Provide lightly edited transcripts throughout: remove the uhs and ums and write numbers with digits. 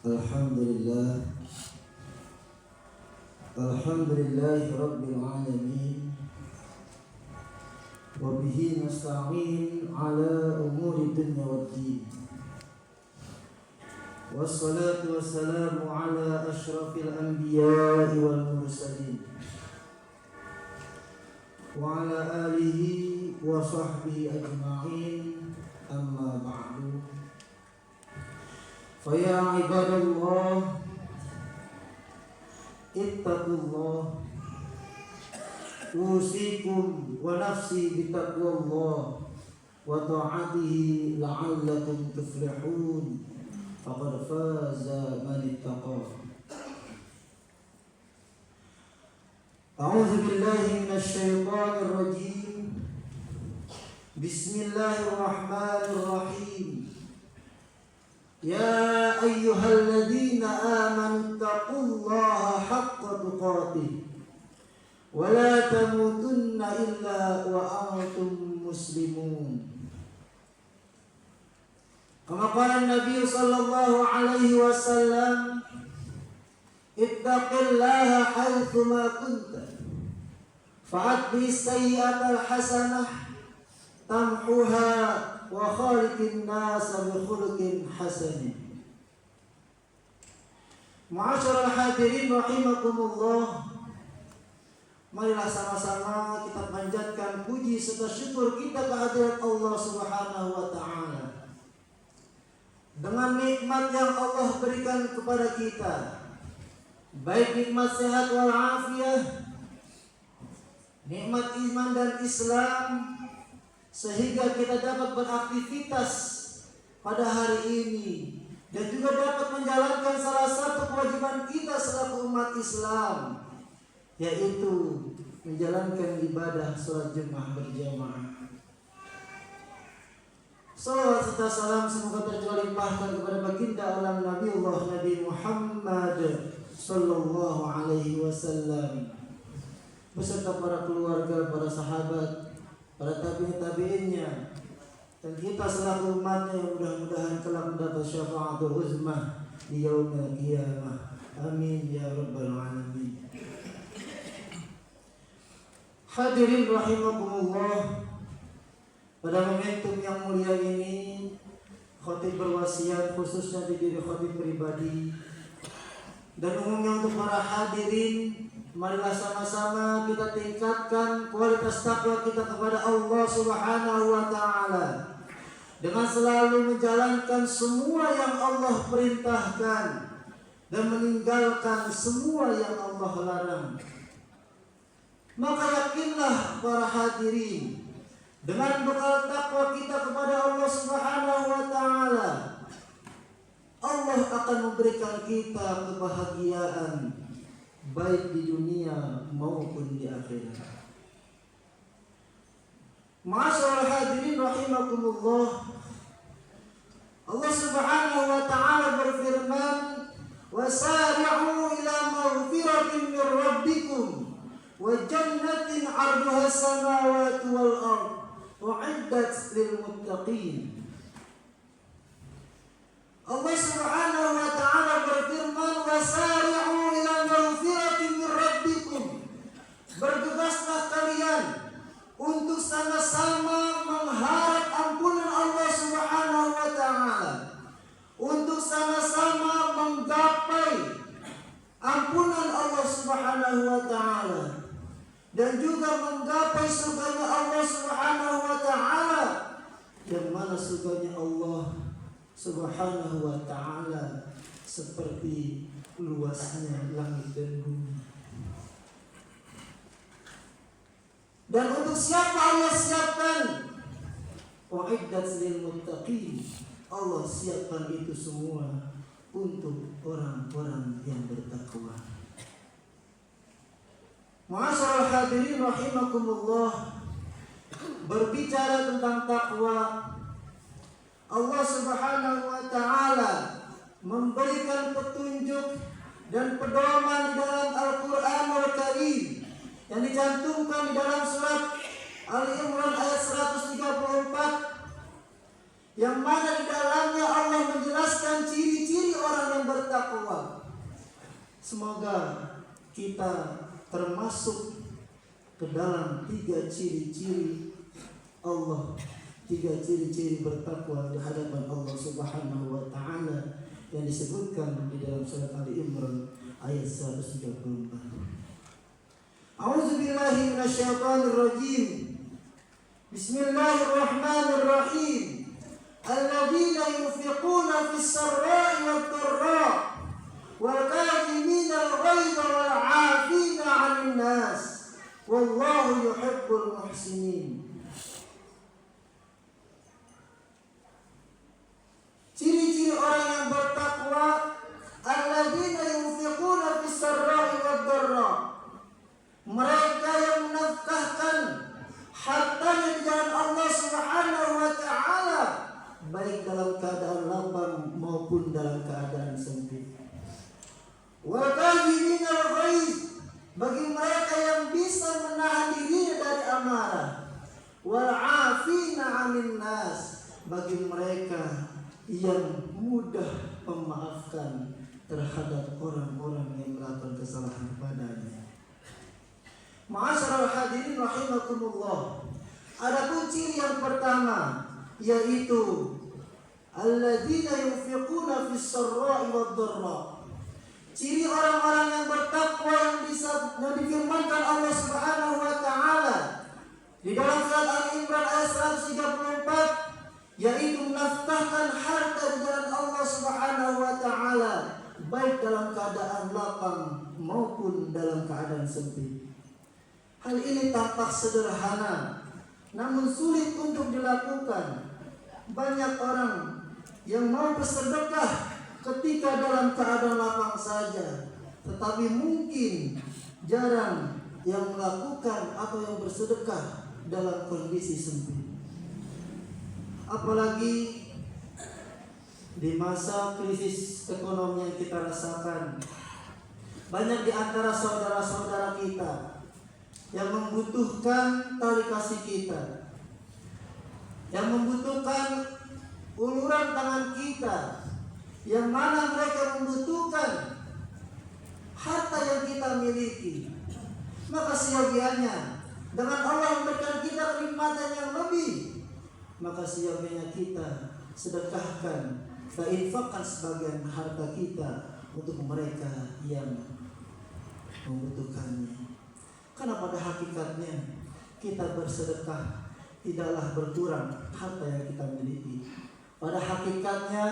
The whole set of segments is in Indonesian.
Alhamdulillah Alhamdulillahi Rabbil Alamin wa bihi nasta'in ala umuri dunya waddin wassalatu wassalamu ala ashrafil anbiya'i wal mursalin wa ala alihi wa sahbihi ajma'in amma ba'du fa ya ibadallah ittaqullah usikum wa nafsi bitaqwallah wa ta'atihi la'allakum tuflihun faqad faza man ittaqa. A'udzu billahi minasy syaithanir rajim. Bismillahirrahmanirrahim. Ya ayyuhalladzina amanu taqullaha haqqa tuqatih wa la tamutunna illa wa antum muslimun. Kama qala Nabi sallallahu alaihi wasallam, ittaqillaha haitsu ma kunta fa'atbi sayyi'atal hasanah tamhuha wa khaliqin nasa bi khuluqin hasanin. Ma'asyiral hadirin rahimakumullah, marilah sama-sama kita panjatkan puji serta syukur kita kehadirat Allah Subhanahu wa taala. Dengan nikmat yang Allah berikan kepada kita, baik nikmat sehat wal afiyah, nikmat iman dan Islam, sehingga kita dapat beraktivitas pada hari ini dan juga dapat menjalankan salah satu kewajiban kita selaku umat Islam, yaitu menjalankan ibadah sholat Jumat berjamaah. Salawat serta salam semoga tercurah limpahkan kepada baginda alam Nabiullah Nabi Muhammad sallallahu alaihi wasallam beserta para keluarga, para sahabat, para tabi'in-tabi'innya, dan kita selaku umatnya yang mudah-mudahan kelak mendapat syafaatul uzmah di yaumil qiyamah. Amin ya rabbal alamin. Hadirin rahimakumullah, pada momentum yang mulia ini khatib berwasiat khususnya di diri khatib pribadi dan umumnya untuk para hadirin, marilah sama-sama kita tingkatkan kualitas takwa kita kepada Allah Subhanahu wa taala dengan selalu menjalankan semua yang Allah perintahkan dan meninggalkan semua yang Allah larang. Maka yakinlah para hadirin, dengan bekal takwa kita kepada Allah Subhanahu wa taala, Allah akan memberikan kita kebahagiaan baik di dunia maupun di akhirat. Ma'asyiral hadirin rahimakumullah, Allah Subhanahu wa taala berfirman, wasari'u ila maghfiratin min rabbikum wa jannatin 'arduha as-samawati wal ardh u'iddat lil muttaqin. Allah Subhanahu wa taala berfirman, wasari'u ila maghfiratin min rabbikum, bergegaslah kalian untuk sama-sama mengharap ampunan Allah Subhanahu wa taala, untuk sama-sama menggapai ampunan Allah Subhanahu wa taala, dan juga menggapai surganya Allah Subhanahu wa taala, yang mana surganya Allah Subhanahu wa taala seperti luasnya langit dan bumi. Dan untuk siapa Allah siapkan? Wa'iddat lil muttaqin, Allah siapkan itu semua untuk orang-orang yang bertakwa. Ma'asyiral hadirin rahimakumullah, berbicara tentang takwa, Allah Subhanahu wa taala memberikan petunjuk dan pedoman di dalam Al-Qur'anul Karim yang dicantumkan di dalam surat Ali Imran ayat 134, yang mana di dalamnya Allah menjelaskan ciri-ciri orang yang bertakwa. Semoga kita termasuk ke dalam 3 ciri-ciri Allah, 3 ciri-ciri bertakwa di hadapan Allah Subhanahu wa taala yang disebutkan di dalam surat Ali Imran ayat 134. A'udzubillahi minasyaitonir rajim. Bismillahirrahmanirrahim. Alladzina yunfiquna fis sarra'i wad dharra' wal kadhimina al-ghaidha wal 'afina 'anil nas wallahu yuhibbul muhsinin. Ciri-ciri orang yang bertakwa, alladzina yunfiquna fis sarra'i wad dharra', mereka yang menafkahkan hartanya di jalan Allah Subhanahu wa taala, baik dalam keadaan lapang maupun dalam keadaan sempit. Wa kadhimina al-ghaidh, bagi mereka yang bisa menahan diri dari amarah. Wal 'afina 'anil nas, bagi mereka yang mudah memaafkan terhadap orang-orang yang melakukan kesalahan padanya. Ma'asyiral hadirin rahimakumullah. Adapun ciri yang pertama yaitu alladzina yunfiquna fis sarra'i wad dharra. Ciri orang-orang yang bertakwa yang difirmankan Allah Subhanahu wa taala di dalam surat Al-Imran ayat 134, yaitu menafkahkan harta di jalan Allah Subhanahu wa taala baik dalam keadaan lapang maupun dalam keadaan sempit. Hal ini tampak sederhana, namun sulit untuk dilakukan. Banyak orang yang mau bersedekah ketika dalam keadaan lapang saja, tetapi mungkin jarang yang melakukan atau yang bersedekah dalam kondisi sempit. Apalagi di masa krisis ekonomi yang kita rasakan, banyak di antara saudara-saudara kita yang membutuhkan tali kasih kita, yang membutuhkan uluran tangan kita, yang mana mereka membutuhkan harta yang kita miliki. Maka siogianya dengan Allah memberikan kita kenikmatan yang lebih, maka siogianya kita sedekahkan dan infakkan sebagian harta kita untuk mereka yang membutuhkannya. Karena pada hakikatnya kita bersedekah tidaklah berkurang harta yang kita miliki. Pada hakikatnya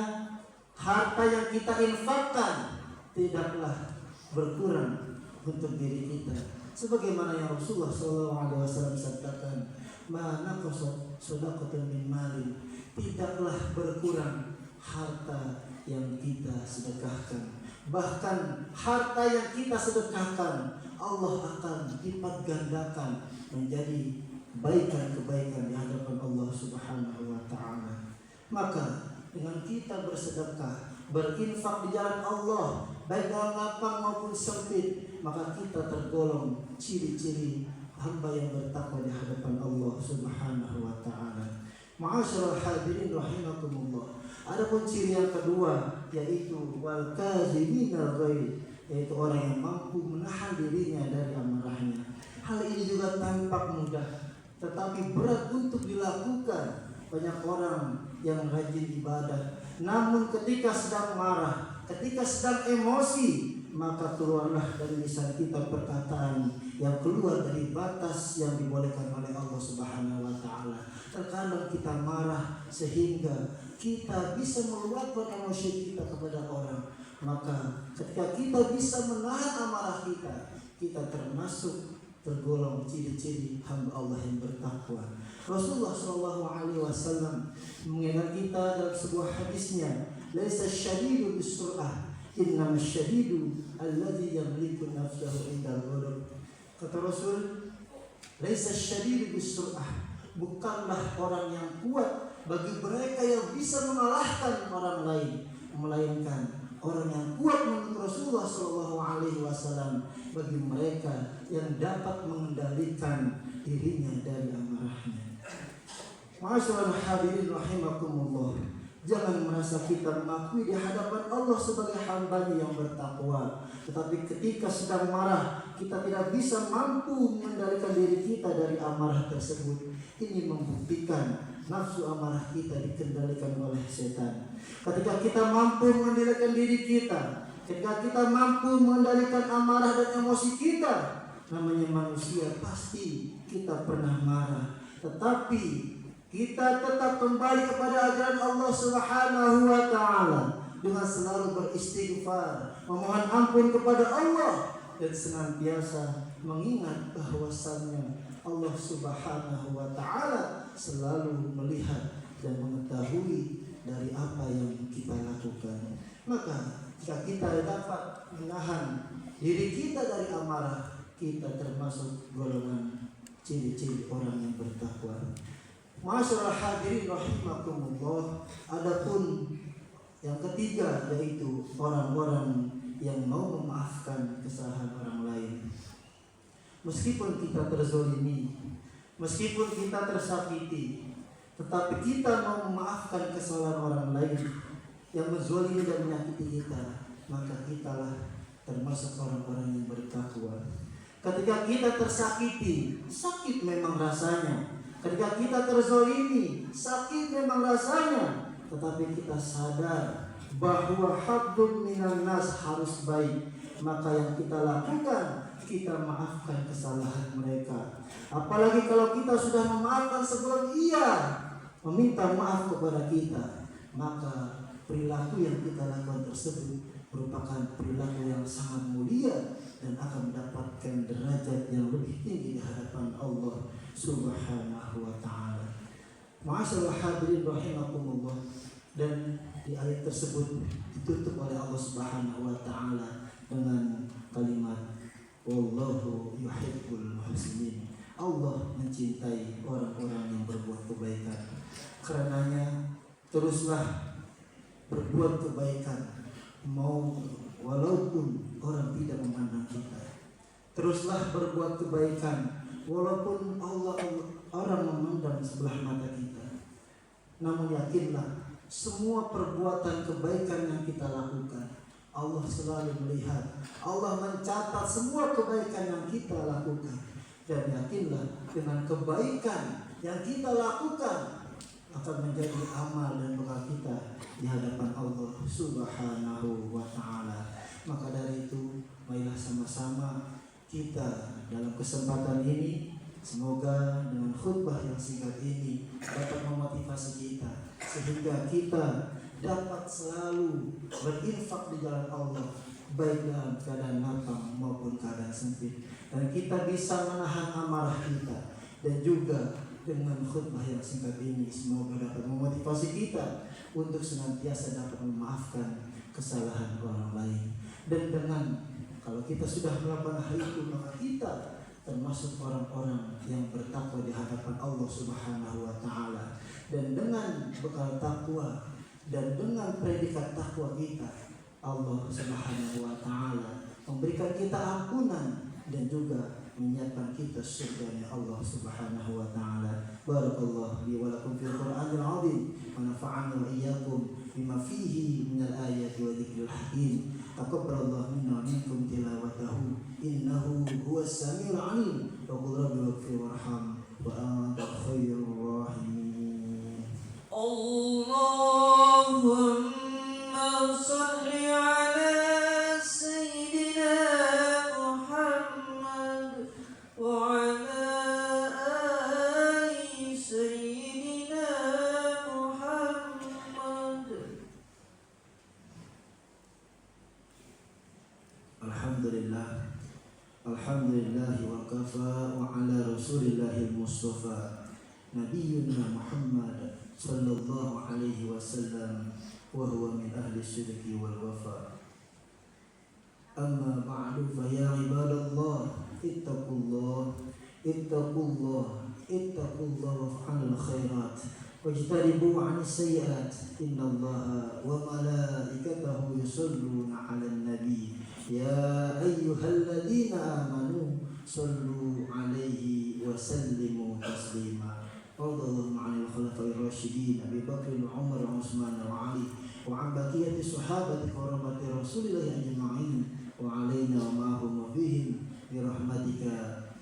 harta yang kita infakkan tidaklah berkurang untuk diri kita. Sebagaimana yang Rasulullah SAW sabdakan, "Ma naqasat shadaqatun min mali." Tidaklah berkurang harta yang kita sedekahkan. Bahkan harta yang kita sedekahkan Allah akan lipat gandakan menjadi kebaikan-kebaikan di hadapan Allah Subhanahu wa taala. Maka dengan kita bersedekah, berinfak di jalan Allah, baik dalam lapang maupun sempit, maka kita tergolong ciri-ciri hamba yang bertakwa di hadapan Allah Subhanahu wa taala. Ma'asyiral hadirin rahimakumullah. Adapun ciri yang kedua yaitu wal kaziminal ghaidh, yaitu orang yang mampu menahan dirinya dari amarahnya. Hal ini juga tampak mudah, tetapi berat untuk dilakukan. Banyak orang yang rajin ibadah, namun ketika sedang marah, ketika sedang emosi, maka keluarlah dari lisan kita perkataan yang keluar dari batas yang dibolehkan oleh Allah Subhanahu wa taala. Terkadang kita marah sehingga kita bisa meluapkan emosi kita kepada orang. Maka ketika kita bisa menahan amarah kita, kita tergolong ciri-ciri hamba Allah yang bertakwa. Rasulullah SAW mengingatkan kita dalam sebuah hadisnya, "Laisa syadidu bisur'ah, innama syadidu alladzi yamliku nafsahu indal ghadab." Kata Rasul, "Laisa syadidu bisur'ah," bukanlah orang yang kuat bagi mereka yang bisa mengalahkan orang lain, melainkan orang yang kuat menurut Rasulullah SAW bagi mereka yang dapat mengendalikan dirinya dari amarahnya. Ma'asyiral hadirin rahimakumullah. Jangan merasa kita mengakui di hadapan Allah sebagai hamba-Nya yang bertakwa. Tetapi ketika sedang marah, kita tidak bisa mampu mengendalikan diri kita dari amarah tersebut. Ini membuktikan nafsu amarah kita dikendalikan oleh setan. Ketika kita mampu mengendalikan diri kita, ketika kita mampu mengendalikan amarah dan emosi kita, namanya manusia pasti kita pernah marah. Tetapi kita tetap kembali kepada ajaran Allah Subhanahu wa Ta'ala dengan selalu beristighfar, memohon ampun kepada Allah, dan senantiasa mengingat bahwasannya Allah Subhanahu wa Ta'ala selalu melihat dan mengetahui dari apa yang kita lakukan. Maka jika kita dapat menahan diri kita dari amarah, kita termasuk golongan ciri-ciri orang yang bertakwa. Masyaallah hadirin rahimakumullah. Adapun yang ketiga yaitu orang-orang yang mau memaafkan kesalahan orang lain. Meskipun kita terzolimi, meskipun kita tersakiti, tetapi kita mau memaafkan kesalahan orang lain yang menzolimi dan menyakiti kita, maka kitalah termasuk orang-orang yang bertakwa. Ketika kita tersakiti, sakit memang rasanya. Ketika kita terzolimi, sakit memang rasanya. Tetapi kita sadar bahwa haddun minan nas harus baik. Maka yang kita lakukan, kita maafkan kesalahan mereka. Apalagi kalau kita sudah memaafkan sebelum ia meminta maaf kepada kita, maka perilaku yang kita lakukan tersebut merupakan perilaku yang sangat mulia dan akan mendapatkan derajat yang lebih tinggi di hadapan Allah Subhanahu wa Ta'ala. Ma'asyarul hadirin rahimakumullah. Dan di ayat tersebut ditutup oleh Allah Subhanahu wa Ta'ala dengan kalimat wallahu yuhibbul muhsinin. Allah mencintai orang-orang yang berbuat kebaikan. Karenanya teruslah berbuat kebaikan, mau walaupun orang tidak memandang kita. Teruslah berbuat kebaikan walaupun orang memandang sebelah mata kita. Namun yakinlah, semua perbuatan kebaikan yang kita lakukan, Allah selalu melihat. Allah mencatat semua kebaikan yang kita lakukan. Dan yakinlah, dengan kebaikan yang kita lakukan akan menjadi amal dan bekal kita di hadapan Allah Subhanahu wa Ta'ala. Maka dari itu, marilah sama-sama kita dalam kesempatan ini, semoga dengan khutbah yang singkat ini dapat memotivasi kita sehingga kita dapat selalu berinfak di jalan Allah, baik dalam keadaan lapang maupun keadaan sempit, dan kita bisa menahan amarah kita. Dan juga dengan khutbah yang singkat ini semoga dapat memotivasi kita untuk senantiasa dapat memaafkan kesalahan orang lain. Dan dengan kalau kita sudah melakukan hal itu, maka kita termasuk orang-orang yang bertakwa di hadapan Allah Subhanahu wa Ta'ala. Dan dengan bekal takwa dan dengan predikat takwa kita, Allah Subhanahu wa Ta'ala memberikan kita ampunan dan juga menyiapkan kita surga Allah Subhanahu wa Ta'ala. Barakallahu li wa lakum fil Qur'anil 'azim wa nafa'ani wa iyyakum bima fihi minal ayati wa dzikril hakim. Taqabbalallahu minna wa minkum tilawatahu innahu huwas samiul 'alim. Wa qul rabbi ighfir warham wa anta khairur rahimin. Allahumma shalli 'ala sayyidina Muhammad wa 'ala ali sayyidina Muhammad. Alhamdulillah wa kafa wa ala rasulillahil mustafa nabiyyuna Muhammad sallallahu alaihi wasallam wa huwa min ahli syirki wal wafa. Amma ba'du fa ya ibadallah ittaqullah waf'alul khairat wajtanibu 'anis sayyi'at. Innallaha wa malaikatahu yusholluna 'alan nabi ya ayyuhalladzina amanu shallu 'alaihi wa sallimu taslima. Radallahu 'anil الخلفاء الراشدين أبي بكر وعمر وعثمان وعلي وعن بقية الصحابة كرامة رسول الله أجمعين وعلينا ومعهم وفيهم برحمتك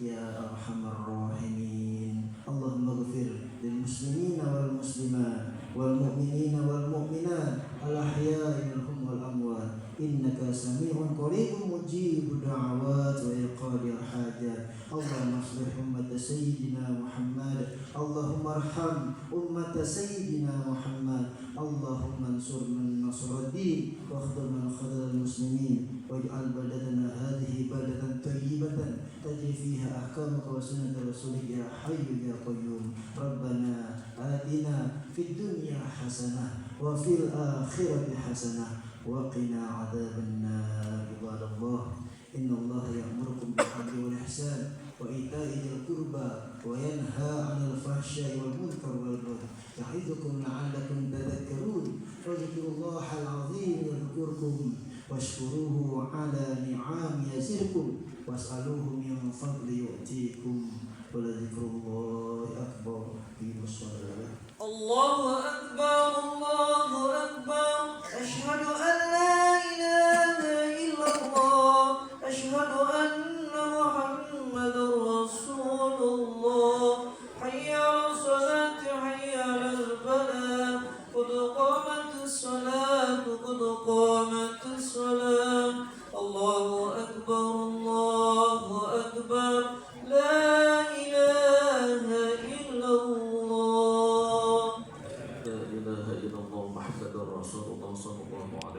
يا أرحم الراحمين. اللهم اغفر للمسلمين والمسلمات والمؤمنين والمؤمنات الأحياء منهم والأموات إنك سميع قريب مجيب الدعوات وإيقاظ الحاجات. اللهم اصلح أمة سيدنا محمد، اللهم ارحم أمة سيدنا محمد، اللهم انصر من نصر الدين واخذل من خذل المسلمين، واجعل بلدنا هذه بلدة طيبة تجري فيها أحكامك وسنة رسولك يا حي يا قيوم. ربنا آتنا في الدنيا حسنة وفي الآخرة حسنة وقنا عذاب النار. عباد الله إن الله يأمركم بالعدل والإحسان وإيتاء ذي القربى وينهى عن الفحشاء والمنكر والبغي يعظكم لعلكم تذكرون. فاذكروا الله العظيم يذكركم واشكروه على نعم يزدكم واسألوه من فضل يؤتيكم ولذكر الله